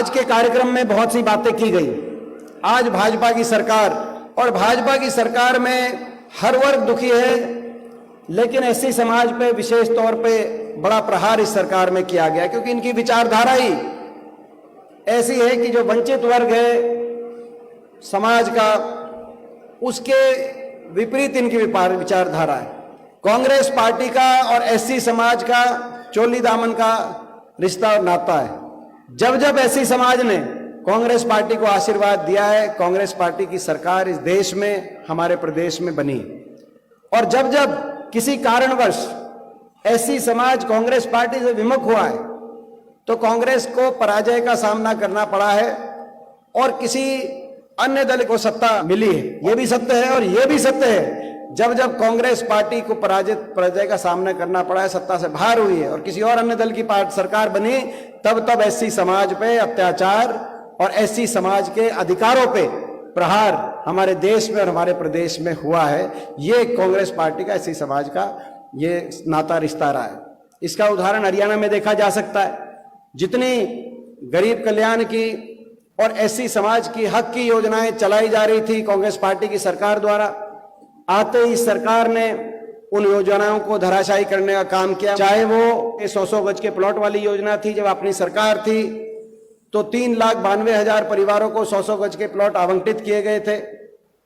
आज के कार्यक्रम में बहुत सी बातें की गई। आज भाजपा की सरकार, और भाजपा की सरकार में हर वर्ग दुखी है, लेकिन एससी समाज पे विशेष तौर पे बड़ा प्रहार इस सरकार में किया गया, क्योंकि इनकी विचारधारा ही ऐसी है कि जो वंचित वर्ग है समाज का, उसके विपरीत इनकी विचारधारा है। कांग्रेस पार्टी का और एससी समाज का चोली दामन का रिश्ता और नाता है। जब जब एससी समाज ने कांग्रेस पार्टी को आशीर्वाद दिया है, कांग्रेस पार्टी की सरकार इस देश में, हमारे प्रदेश में बनी, और जब जब किसी कारणवश एससी समाज कांग्रेस पार्टी से विमुख हुआ है तो कांग्रेस को पराजय का सामना करना पड़ा है और किसी अन्य दल को सत्ता मिली है। यह भी सत्य है और यह भी सत्य है, जब जब कांग्रेस पार्टी को पराजय का सामना करना पड़ा है, सत्ता से बाहर हुई है और किसी और अन्य दल की सरकार बनी, तब तब एससी समाज पे अत्याचार और एससी समाज के अधिकारों पे प्रहार हमारे देश में और हमारे प्रदेश में हुआ है। ये कांग्रेस पार्टी का एससी समाज का ये नाता रिश्ता रहा है। इसका उदाहरण हरियाणा में देखा जा सकता है। जितनी गरीब कल्याण की और एससी समाज की हक की योजनाएं चलाई जा रही थी कांग्रेस पार्टी की सरकार द्वारा, आते ही सरकार ने उन योजनाओं को धराशायी करने का काम किया। चाहे वो 100 गज के प्लॉट वाली योजना थी, जब अपनी सरकार थी तो 3,92,000 परिवारों को 100 गज के प्लॉट आवंटित किए गए थे।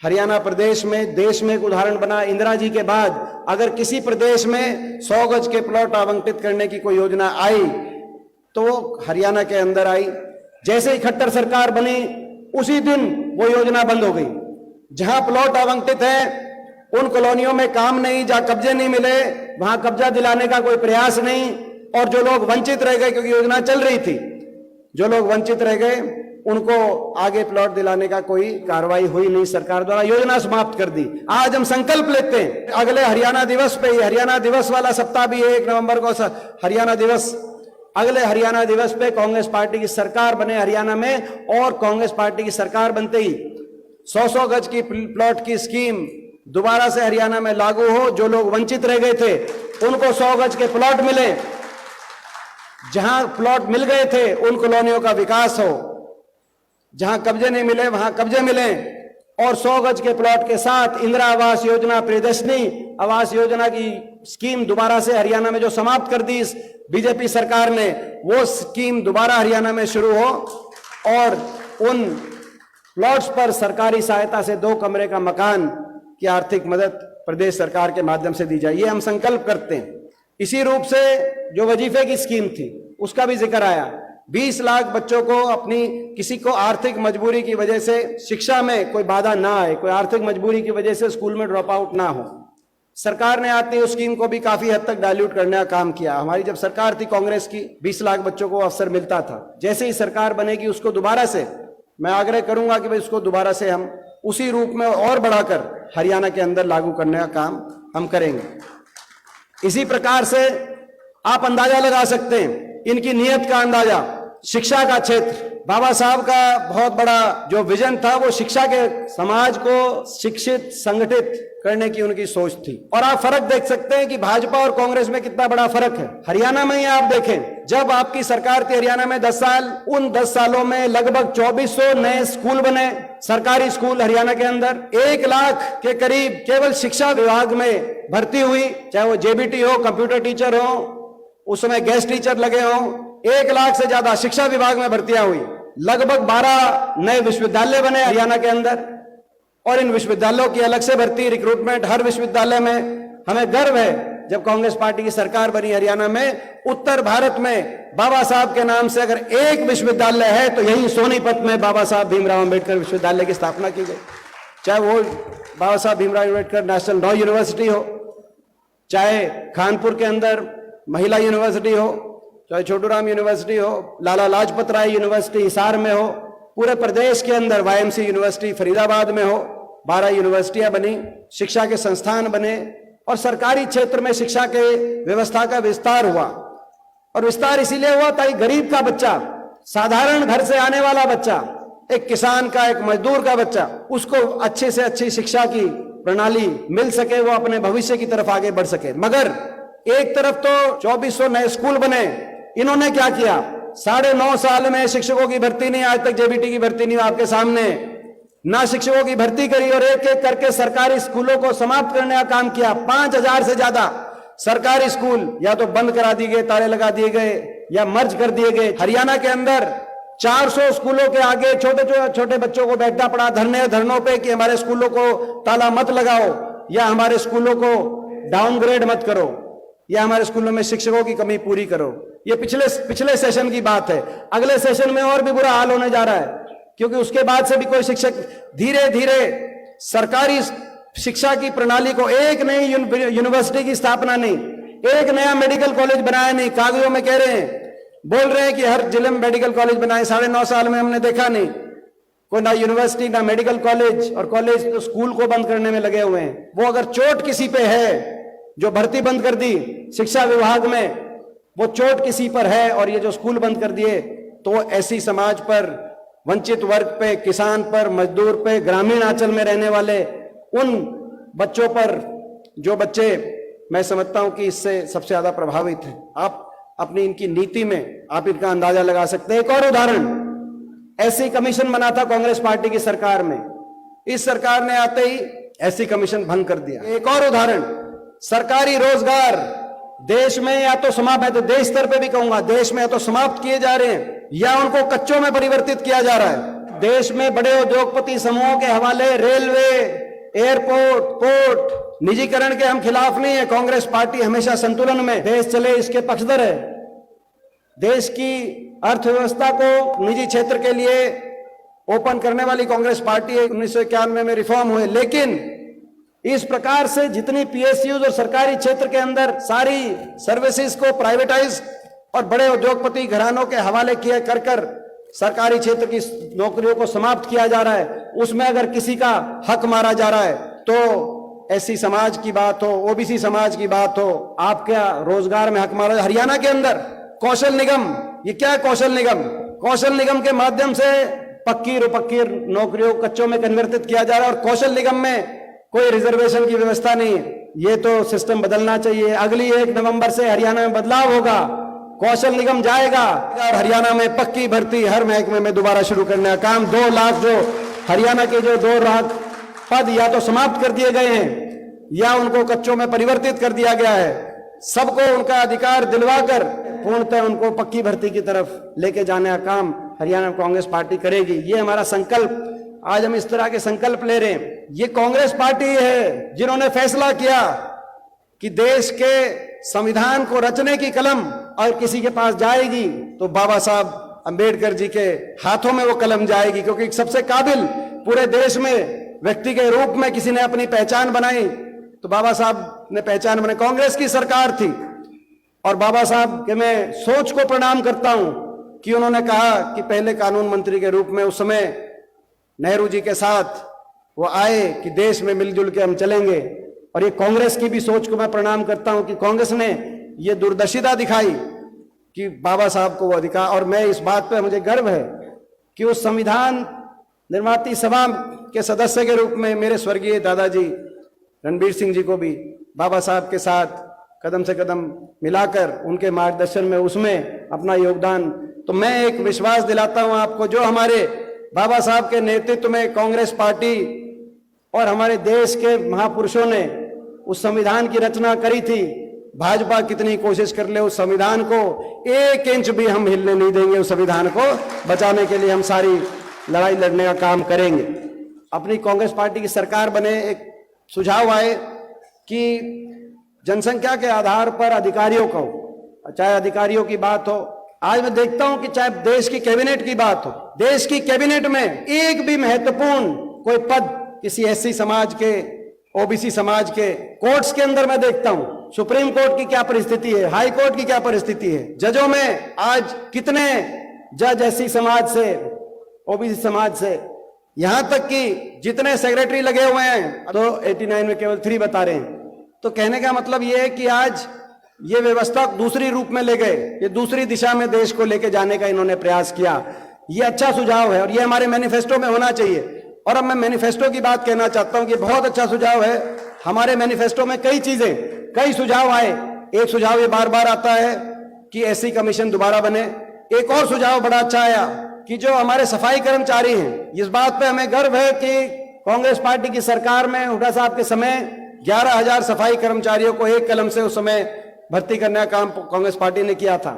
हरियाणा प्रदेश में देश में एक उदाहरण बना। इंदिरा जी के बाद अगर किसी प्रदेश में 100 गज के प्लॉट आवंटित करने की कोई योजना आई तो वो हरियाणा के अंदर आई। जैसे ही खट्टर सरकार बनी उसी दिन वो योजना बंद हो गई। जहां प्लॉट आवंटित है उन कॉलोनियों में काम नहीं, जहां कब्जे नहीं मिले वहां कब्जा दिलाने का कोई प्रयास नहीं, और जो लोग वंचित रह गए, क्योंकि योजना चल रही थी, जो लोग वंचित रह गए उनको आगे प्लॉट दिलाने का कोई कार्रवाई हुई नहीं, सरकार द्वारा योजना समाप्त कर दी। आज हम संकल्प लेते हैं अगले हरियाणा दिवस पे, हरियाणा दिवस वाला सप्ताह भी 1 नवंबर को हरियाणा दिवस, अगले हरियाणा दिवस पे कांग्रेस पार्टी की सरकार बने हरियाणा में, और कांग्रेस पार्टी की सरकार बनते ही 100 गज की प्लॉट की स्कीम दोबारा से हरियाणा में लागू हो। जो लोग वंचित रह गए थे उनको 100 गज के प्लॉट मिले, जहां प्लॉट मिल गए थे उन कॉलोनियों का विकास हो, जहां कब्जे नहीं मिले वहां कब्जे मिले, और 100 गज के प्लॉट के साथ इंदिरा आवास योजना, प्रियदर्शनी आवास योजना की स्कीम दोबारा से हरियाणा में जो समाप्त कर दी इस बीजेपी सरकार ने, वो स्कीम दोबारा हरियाणा में शुरू हो और उन प्लॉट्स पर सरकारी सहायता से 2 कमरे का मकान की आर्थिक मदद प्रदेश सरकार के माध्यम से दी जाए। ये हम संकल्प करते हैं। इसी रूप से जो वजीफे की स्कीम थी उसका भी जिक्र आया। 20 लाख बच्चों को अपनी, किसी को आर्थिक मजबूरी की वजह से शिक्षा में कोई बाधा ना आए, कोई आर्थिक मजबूरी की वजह से स्कूल में ड्रॉप आउट ना हो, सरकार ने आती उस स्कीम को भी काफी हद तक डाइल्यूट करने का काम किया। हमारी जब सरकार थी कांग्रेस की, 20 लाख बच्चों को अवसर मिलता था। जैसे ही सरकार बनेगी उसको दोबारा से मैं आग्रह करूंगा कि भाई उसको दोबारा से हम उसी रूप में और बढ़ाकर हरियाणा के अंदर लागू करने का काम हम करेंगे। इसी प्रकार से आप अंदाजा लगा सकते हैं इनकी नीयत का अंदाजा। शिक्षा का क्षेत्र, बाबा साहब का बहुत बड़ा जो विजन था वो शिक्षा के समाज को शिक्षित संगठित करने की उनकी सोच थी। और आप फर्क देख सकते हैं कि भाजपा और कांग्रेस में कितना बड़ा फर्क है। हरियाणा में ही आप देखें, जब आपकी सरकार थी हरियाणा में 10 साल, उन 10 सालों में लगभग 2400 नए स्कूल बने, सरकारी स्कूल हरियाणा के अंदर। 1 लाख के करीब केवल शिक्षा विभाग में भर्ती हुई, चाहे वो जेबीटी हो, कंप्यूटर टीचर हो, उस समय गेस्ट टीचर लगे हो। 1 लाख से ज्यादा शिक्षा विभाग में भर्तियां हुई। लगभग 12 नए विश्वविद्यालय बने हरियाणा के अंदर, और इन विश्वविद्यालयों की अलग से भर्ती, रिक्रूटमेंट हर विश्वविद्यालय में। हमें गर्व है जब कांग्रेस पार्टी की सरकार बनी हरियाणा में, उत्तर भारत में बाबा साहब के नाम से अगर एक विश्वविद्यालय है तो यही सोनीपत में बाबा साहब भीमराव अंबेडकर विश्वविद्यालय की स्थापना की गई। चाहे वो बाबा Saheb Bhimrao Ambedkar national law university हो, चाहे कानपुर के अंदर महिला यूनिवर्सिटी हो, चाहे छोटूराम यूनिवर्सिटी हो, लाला लाजपत राय यूनिवर्सिटी हिसार में हो, पूरे प्रदेश के अंदर वाईएमसी यूनिवर्सिटी फरीदाबाद में हो, 12 यूनिवर्सिटियां बनी, शिक्षा के संस्थान बने, और सरकारी क्षेत्र में शिक्षा के व्यवस्था का विस्तार हुआ। और विस्तार इसीलिए हुआ ताकि गरीब का बच्चा, साधारण घर से आने वाला बच्चा, एक किसान का, एक मजदूर का बच्चा, उसको अच्छे से अच्छी शिक्षा की प्रणाली मिल सके, वो अपने भविष्य की तरफ आगे बढ़ सके। मगर एक तरफ तो 2400 नए स्कूल बने, इन्होंने क्या किया, 9.5 साल में शिक्षकों की भर्ती नहीं, आज तक जेबीटी की भर्ती नहीं, आपके सामने ना शिक्षकों की भर्ती करी और एक एक करके सरकारी स्कूलों को समाप्त करने का काम किया। 5,000 से ज्यादा सरकारी स्कूल या तो बंद करा दिए गए, ताले लगा दिए गए या मर्ज कर दिए गए। हरियाणा के अंदर 400 स्कूलों के आगे छोटे छोटे बच्चों को बैठना पड़ा धरनों पे कि हमारे स्कूलों को ताला मत लगाओ या हमारे स्कूलों को डाउनग्रेड मत करो या हमारे स्कूलों में शिक्षकों की कमी पूरी करो। ये पिछले सेशन की बात है। अगले सेशन में और भी बुरा हाल होने जा रहा है, क्योंकि उसके बाद से भी कोई शिक्षक धीरे धीरे सरकारी शिक्षा की प्रणाली को, एक नई यूनिवर्सिटी की स्थापना नहीं, एक नया मेडिकल कॉलेज बनाया नहीं, कागजों में कह रहे हैं, बोल रहे हैं कि हर जिले में मेडिकल कॉलेज बनाए। 9.5 साल में हमने देखा नहीं, कोई ना यूनिवर्सिटी ना मेडिकल कॉलेज, और कॉलेज तो स्कूल को बंद करने में लगे हुए हैं। वो अगर चोट किसी पे है, जो भर्ती बंद कर दी शिक्षा विभाग में, वो चोट किसी पर है और ये जो स्कूल बंद कर दिए, तो ऐसी समाज पर, वंचित वर्ग पे, किसान पर, मजदूर पे, ग्रामीण अंचल में रहने वाले उन बच्चों पर, जो बच्चे मैं समझता हूं कि इससे सबसे ज्यादा प्रभावित हैं। आप अपनी इनकी नीति में आप इनका अंदाजा लगा सकते हैं। एक और उदाहरण, ऐसी कमीशन बना था कांग्रेस पार्टी की सरकार में, इस सरकार ने आते ही ऐसी कमीशन भंग कर दिया। एक और उदाहरण, सरकारी रोजगार देश में या तो समाप्त है, तो देश स्तर पे भी कहूंगा, देश में या तो समाप्त किए जा रहे हैं या उनको कच्चों में परिवर्तित किया जा रहा है। देश में बड़े उद्योगपति समूहों के हवाले रेलवे, एयरपोर्ट, पोर्ट निजीकरण के हम खिलाफ नहीं है। कांग्रेस पार्टी हमेशा संतुलन में, देश चले इसके पक्षधर है। देश की अर्थव्यवस्था को निजी क्षेत्र के लिए ओपन करने वाली कांग्रेस पार्टी 1991 में रिफॉर्म हुए, लेकिन इस प्रकार से जितनी पीएसयूज और सरकारी क्षेत्र के अंदर सारी सर्विसेज को प्राइवेटाइज और बड़े उद्योगपति घरानों के हवाले किए कर सरकारी क्षेत्र की नौकरियों को समाप्त किया जा रहा है, उसमें अगर किसी का हक मारा जा रहा है तो एससी समाज की बात हो, ओबीसी समाज की बात हो, आप क्या रोजगार में हक मारा। हरियाणा के अंदर कौशल निगम, ये क्या है कौशल निगम? कौशल निगम के माध्यम से पक्की नौकरियों कच्चों में कन्वर्टित किया जा रहा है और कौशल निगम में कोई रिजर्वेशन की व्यवस्था नहीं है। ये तो सिस्टम बदलना चाहिए। अगली 1 नवंबर से हरियाणा में बदलाव होगा, कौशल निगम जाएगा और हरियाणा में पक्की भर्ती हर महकमे में दोबारा शुरू करने का काम। 2 लाख जो हरियाणा के जो 2 लाख पद या तो समाप्त कर दिए गए हैं या उनको कच्चों में परिवर्तित कर दिया गया है, सबको उनका अधिकार दिलवाकर पूर्णतः उनको पक्की भर्ती की तरफ लेके जाने का काम हरियाणा कांग्रेस पार्टी करेगी। ये हमारा संकल्प, आज हम इस तरह के संकल्प ले रहे हैं। ये कांग्रेस पार्टी है जिन्होंने फैसला किया कि देश के संविधान को रचने की कलम और किसी के पास जाएगी तो बाबा साहब अंबेडकर जी के हाथों में वो कलम जाएगी, क्योंकि सबसे काबिल पूरे देश में व्यक्ति के रूप में किसी ने अपनी पहचान बनाई तो बाबा साहब ने पहचान बनाई। कांग्रेस की सरकार थी और बाबा साहब के मैं सोच को प्रणाम करता हूं कि उन्होंने कहा कि पहले कानून मंत्री के रूप में उस समय नेहरू जी के साथ वो आए कि देश में मिलजुल के हम चलेंगे। और ये कांग्रेस की भी सोच को मैं प्रणाम करता हूं कि कांग्रेस ने ये दूरदर्शिता दिखाई कि बाबा साहब को वो अधिकार, और मैं इस बात पे मुझे गर्व है कि उस संविधान निर्माती सभा के सदस्य के रूप में मेरे स्वर्गीय दादाजी रणबीर सिंह जी को भी बाबा साहब के साथ कदम से कदम मिलाकर उनके मार्गदर्शन में उसमें अपना योगदान, तो मैं एक विश्वास दिलाता हूं आपको, जो हमारे बाबा साहब के नेतृत्व में कांग्रेस पार्टी और हमारे देश के महापुरुषों ने उस संविधान की रचना करी थी, भाजपा कितनी कोशिश कर ले उस संविधान को 1 इंच भी हम हिलने नहीं देंगे। उस संविधान को बचाने के लिए हम सारी लड़ाई लड़ने का काम करेंगे। अपनी कांग्रेस पार्टी की सरकार बने, एक सुझाव आए कि जनसंख्या के आधार पर अधिकारियों को, चाहे अधिकारियों की बात हो, आज मैं देखता हूं कि चाहे देश की कैबिनेट की बात हो, देश की कैबिनेट में एक भी महत्वपूर्ण कोई पद किसी एससी समाज के, ओबीसी समाज के, कोर्ट्स के अंदर मैं देखता हूं सुप्रीम कोर्ट की क्या परिस्थिति है, हाई कोर्ट की क्या परिस्थिति है, जजों में आज कितने जज एससी समाज से, ओबीसी समाज से, यहां तक कि जितने सेक्रेटरी लगे हुए हैं तो 89 में केवल 3 बता रहे हैं। तो कहने का मतलब यह है कि आज ये व्यवस्था दूसरी रूप में ले गए, ये दूसरी दिशा में देश को लेके जाने का इन्होंने प्रयास किया। ये अच्छा सुझाव है और ये हमारे मैनिफेस्टो में होना चाहिए। और अब मैं मैनिफेस्टो की बात कहना चाहता हूं कि बहुत अच्छा सुझाव है। हमारे मैनिफेस्टो में कई चीजें, कई सुझाव आए। एक सुझाव ये बार बार आता है कि ऐसी कमीशन दोबारा बने, एक और सुझाव बड़ा अच्छा आया कि जो हमारे सफाई कर्मचारी हैं, इस बात पे हमें गर्व है कि कांग्रेस पार्टी की सरकार में हुड्डा साहब के समय 11,000 सफाई कर्मचारियों को एक कलम से उस समय भर्ती करने का काम कांग्रेस पार्टी ने किया था।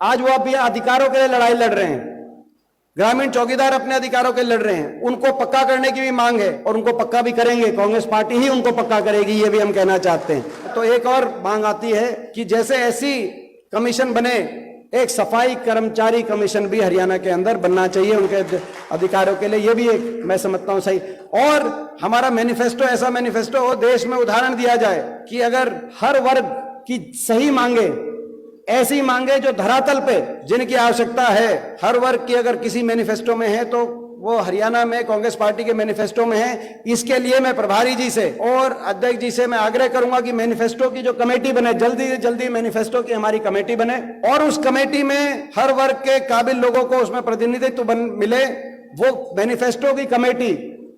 आज वो अभी अधिकारों के लिए लड़ाई लड़ रहे हैं, ग्रामीण चौकीदार अपने अधिकारों के लिए लड़ रहे हैं, उनको पक्का करने की भी मांग है और उनको पक्का भी करेंगे, कांग्रेस पार्टी ही उनको पक्का करेगी, ये भी हम कहना चाहते हैं। तो एक और मांग आती है कि जैसे ऐसी कमीशन बने, एक सफाई कर्मचारी कमीशन भी हरियाणा के अंदर बनना चाहिए उनके अधिकारों के लिए, ये भी एक मैं समझता हूं सही। और हमारा मैनिफेस्टो ऐसा मैनिफेस्टो हो, देश में उदाहरण दिया जाए कि अगर हर वर्ग की सही मांगे, ऐसी मांगे जो धरातल पे जिनकी आवश्यकता है, हर वर्ग की अगर किसी मैनिफेस्टो में है तो वो हरियाणा में कांग्रेस पार्टी के मैनिफेस्टो में है। इसके लिए मैं प्रभारी जी से और अध्यक्ष जी से मैं आग्रह करूंगा कि मैनिफेस्टो की जो कमेटी बने, जल्दी से जल्दी मैनिफेस्टो की हमारी कमेटी बने और उस कमेटी में हर वर्ग के काबिल लोगों को उसमें प्रतिनिधित्व मिले। वो मैनिफेस्टो की कमेटी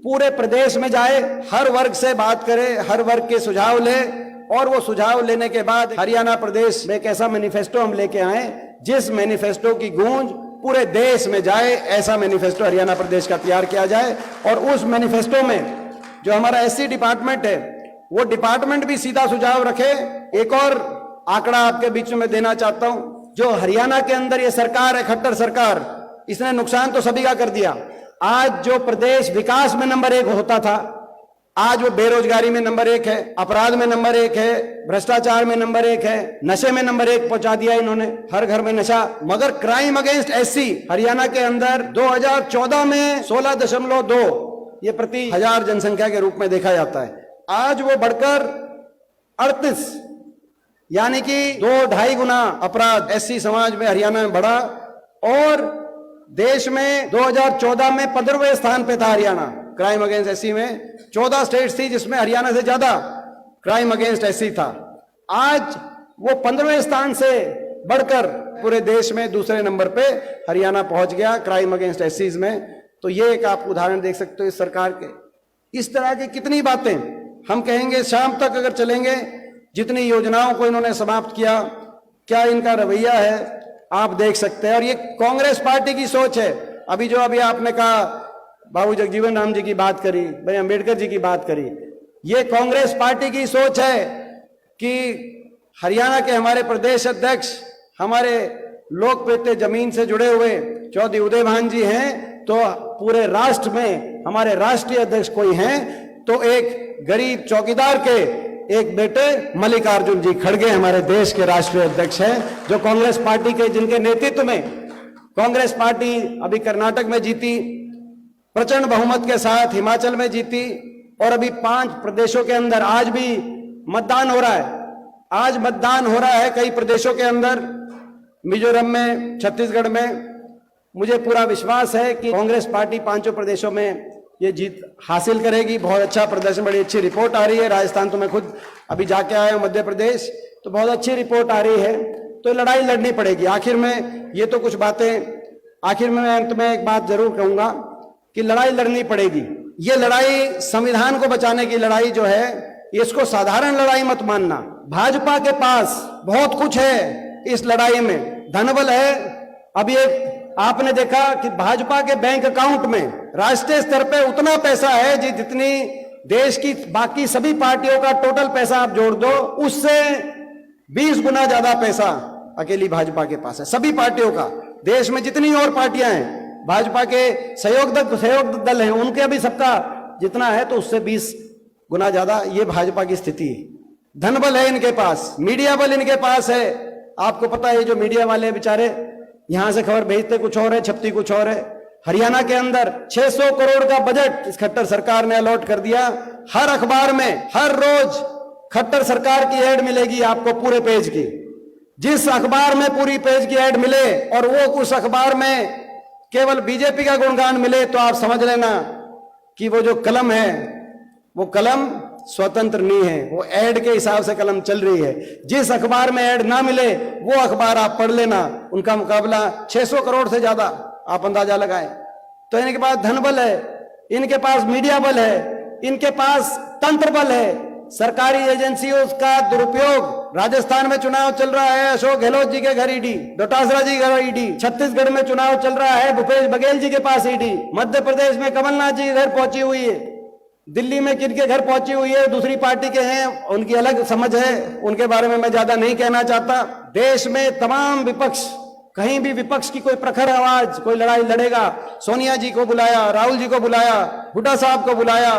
पूरे प्रदेश में जाए, हर वर्ग से बात करे, हर वर्ग के सुझाव ले और वो सुझाव लेने के बाद हरियाणा प्रदेश में एक ऐसा मैनिफेस्टो हम लेके आए जिस मैनिफेस्टो की गूंज पूरे देश में जाए। ऐसा मैनिफेस्टो हरियाणा प्रदेश का तैयार किया जाए और उस मैनिफेस्टो में जो हमारा एससी डिपार्टमेंट है, वो डिपार्टमेंट भी सीधा सुझाव रखे। एक और आंकड़ा आपके बीच में देना चाहता हूं, जो हरियाणा के अंदर ये सरकार है, खट्टर सरकार, इसने नुकसान तो सभी का कर दिया। आज जो प्रदेश विकास में नंबर 1 होता था, आज वो बेरोजगारी में नंबर 1 है, अपराध में नंबर 1 है, भ्रष्टाचार में नंबर 1 है, नशे में नंबर 1 पहुंचा दिया इन्होंने, हर घर में नशा। मगर क्राइम अगेंस्ट एससी हरियाणा के अंदर 2014 में 16.2 ये प्रति 1000 जनसंख्या के रूप में देखा जाता है। आज वो बढ़कर 38 यानी कि 2-2.5 गुना अपराध एससी समाज में हरियाणा में बढ़ा और देश में 2014 में 15वें स्थान पे था हरियाणा क्राइम अगेंस्ट एससी में। 14 स्टेट्स थी जिसमें हरियाणा से ज्यादा क्राइम अगेंस्ट एससी था। आज वो 15वें स्थान से बढ़कर पूरे देश में दूसरे नंबर पे हरियाणा पहुंच गया क्राइम अगेंस्ट एससीज में। तो ये एक आप उदाहरण देख सकते हो इस सरकार के। इस तरह की कितनी बातें हम कहेंगे, शाम तक अगर चलेंगे, जितनी योजनाओं को इन्होंने समाप्त किया, क्या इनका रवैया है आप देख सकते हैं। और ये कांग्रेस पार्टी की सोच है। अभी आपने कहा, बाबू जगजीवन राम जी की बात करी, भाई अंबेडकर जी की बात करी, ये कांग्रेस पार्टी की सोच है कि हरियाणा के हमारे प्रदेश अध्यक्ष, हमारे लोकप्रिय जमीन से जुड़े हुए चौधरी उदय भान जी हैं, तो पूरे राष्ट्र में हमारे राष्ट्रीय अध्यक्ष कोई हैं तो एक गरीब चौकीदार के एक बेटे मल्लिकार्जुन जी खड़गे हमारे देश के राष्ट्रीय अध्यक्ष हैं, जो कांग्रेस पार्टी के, जिनके नेतृत्व में कांग्रेस पार्टी अभी कर्नाटक में जीती, प्रचंड बहुमत के साथ हिमाचल में जीती और अभी 5 प्रदेशों के अंदर आज भी मतदान हो रहा है। आज मतदान हो रहा है कई प्रदेशों के अंदर, मिजोरम में, छत्तीसगढ़ में। मुझे पूरा विश्वास है कि कांग्रेस पार्टी 5 प्रदेशों में ये जीत हासिल करेगी। बहुत अच्छा प्रदर्शन, बड़ी अच्छी रिपोर्ट आ रही है। राजस्थान तो मैं खुद अभी जाके आया हूं, मध्य प्रदेश, तो बहुत अच्छी रिपोर्ट आ रही है। तो लड़ाई लड़नी पड़ेगी। आखिर में ये तो कुछ बातें, आखिर में मैं अंत में एक बात जरूर कहूंगा कि लड़ाई लड़नी पड़ेगी। ये लड़ाई संविधान को बचाने की लड़ाई जो है, इसको साधारण लड़ाई मत मानना। भाजपा के पास बहुत कुछ है इस लड़ाई में, धनबल है। अभी एक आपने देखा कि भाजपा के बैंक अकाउंट में राष्ट्रीय स्तर पे उतना पैसा है जितनी देश की बाकी सभी पार्टियों का टोटल पैसा आप जोड़ दो, उससे 20 गुना ज्यादा पैसा अकेली भाजपा के पास है। सभी पार्टियों का, देश में जितनी और पार्टियां हैं, भाजपा के सहयोग दल हैं, उनके अभी सबका जितना है तो उससे 20 गुना ज्यादा ये भाजपा की स्थिति है। धनबल है इनके पास, मीडिया बल इनके पास है। आपको पता है जो मीडिया वाले बेचारे यहां से खबर भेजते कुछ और है, छपती कुछ और है। हरियाणा के अंदर 600 करोड़ का बजट इस खट्टर सरकार ने अलॉट कर दिया। हर अखबार में हर रोज खट्टर सरकार की एड मिलेगी आपको पूरे पेज की। जिस अखबार में पूरी पेज की एड मिले और वो उस अखबार में केवल बीजेपी का गुणगान मिले, तो आप समझ लेना कि वो जो कलम है वो कलम स्वतंत्र नहीं है, वो एड के हिसाब से कलम चल रही है। जिस अखबार में एड ना मिले वो अखबार आप पढ़ लेना, उनका मुकाबला 600 करोड़ से ज्यादा आप अंदाजा लगाएं। तो इनके पास धन बल है, इनके पास मीडिया बल है, इनके पास तंत्र बल है, सरकारी एजेंसियों का दुरुपयोग। राजस्थान में चुनाव चल रहा है, अशोक गहलोत जी के घर ईडी, डोटासरा जी के घर ईडी। छत्तीसगढ़ में चुनाव चल रहा है, भूपेश बघेल जी के पास ईडी। मध्य प्रदेश में कमलनाथ जी के घर पहुंची हुई है। दिल्ली में किनके घर पहुंची हुई है, दूसरी पार्टी के हैं, उनकी अलग समझ है, उनके बारे में मैं ज्यादा नहीं कहना चाहता। देश में तमाम विपक्ष, कहीं भी विपक्ष की कोई प्रखर आवाज, कोई लड़ाई लड़ेगा, सोनिया जी को बुलाया, राहुल जी को बुलाया, हुड्डा साहब को बुलाया,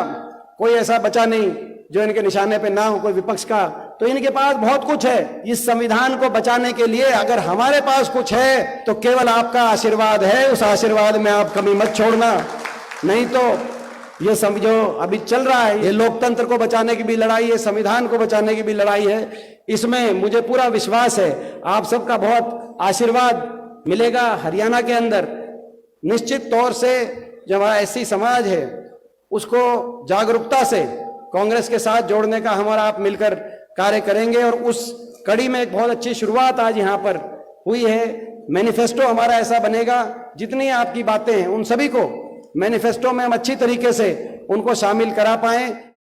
कोई ऐसा बचा नहीं जो इनके निशाने पे ना हो कोई विपक्ष का। तो इनके पास बहुत कुछ है इस संविधान को बचाने के लिए। अगर हमारे पास कुछ है तो केवल आपका आशीर्वाद है, उस आशीर्वाद में आप कमी मत छोड़ना। नहीं तो ये समझो अभी चल रहा है, ये लोकतंत्र को बचाने की भी लड़ाई है, संविधान को बचाने की भी लड़ाई है। इसमें मुझे पूरा विश्वास है आप सबका बहुत आशीर्वाद मिलेगा। हरियाणा के अंदर निश्चित तौर से जो हमारा एससी समाज है उसको जागरूकता से कांग्रेस के साथ जोड़ने का हमारा आप मिलकर कार्य करेंगे। और उस कड़ी में एक बहुत अच्छी शुरुआत आज यहाँ पर हुई है। मैनिफेस्टो हमारा ऐसा बनेगा, जितनी आपकी बातें हैं उन सभी को मैनिफेस्टो में हम अच्छी तरीके से उनको शामिल करा पाएं।